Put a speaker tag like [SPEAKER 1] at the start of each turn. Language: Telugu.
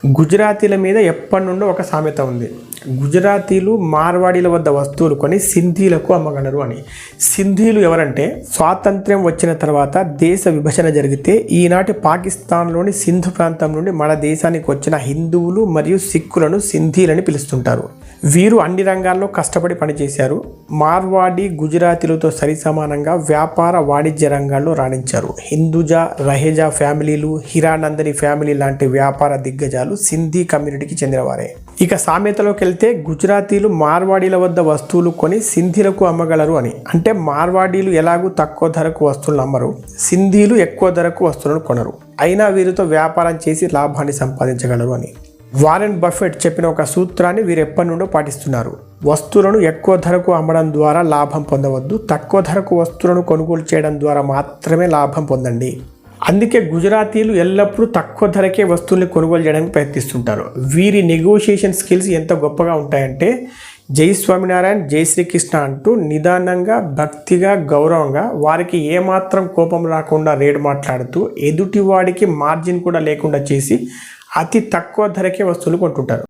[SPEAKER 1] గుజరాతీల మీద ఎప్పటి నుండో ఒక సామెత ఉంది. గుజరాతీలు మార్వాడీల వద్ద వస్తువులు కొని సింధీలకు అమ్మగలరు అని. సింధీలు ఎవరంటే, స్వాతంత్ర్యం వచ్చిన తర్వాత దేశ విభజన జరిగితే ఈనాటి పాకిస్తాన్లోని సింధు ప్రాంతం నుండి మన దేశానికి వచ్చిన హిందువులు మరియు సిక్కులను సింధీలని పిలుస్తుంటారు. వీరు అన్ని రంగాల్లో కష్టపడి పనిచేశారు. మార్వాడి గుజరాతీలతో సరిసమానంగా వ్యాపార వాణిజ్య రంగాల్లో రాణించారు. హిందూజా, రహేజా ఫ్యామిలీలు, హిరానందరి ఫ్యామిలీ లాంటి వ్యాపార దిగ్గజాలు సింధీ కమ్యూనిటీకి చెందినవారే. ఇక సామెతలోకి వెళ్తే, గుజరాతీలు మార్వాడీల వద్ద వస్తువులు కొని సింధీలకు అమ్మగలరు అని. అంటే మార్వాడీలు ఎలాగూ తక్కువ ధరకు వస్తువులను అమ్మరు, సింధీలు ఎక్కువ ధరకు వస్తువులను కొనరు, అయినా వీరితో వ్యాపారం చేసి లాభాన్ని సంపాదించగలరు అని. వారెన్ బఫెట్ చెప్పిన ఒక సూత్రాన్ని వీరు ఎప్పటి నుండో పాటిస్తున్నారు. వస్తువులను ఎక్కువ ధరకు అమ్మడం ద్వారా లాభం పొందవద్దు, తక్కువ ధరకు వస్తువులను కొనుగోలు చేయడం ద్వారా మాత్రమే లాభం పొందండి. అందుకే గుజరాతీలు ఎల్లప్పుడూ తక్కువ ధరకే వస్తువుల్ని కొనుగోలు చేయడానికి ప్రయత్నిస్తుంటారు. వీరి నెగోషియేషన్ స్కిల్స్ ఎంత గొప్పగా ఉంటాయంటే, జై స్వామినారాయణ, జై శ్రీకృష్ణ అంటూ నిదానంగా, భక్తిగా, గౌరవంగా, వారికి ఏమాత్రం కోపం రాకుండా రేటు మాట్లాడుతూ, ఎదుటివాడికి మార్జిన్ కూడా లేకుండా చేసి అతి తక్కువ ధరకే వస్తువులు కొంటుంటారు.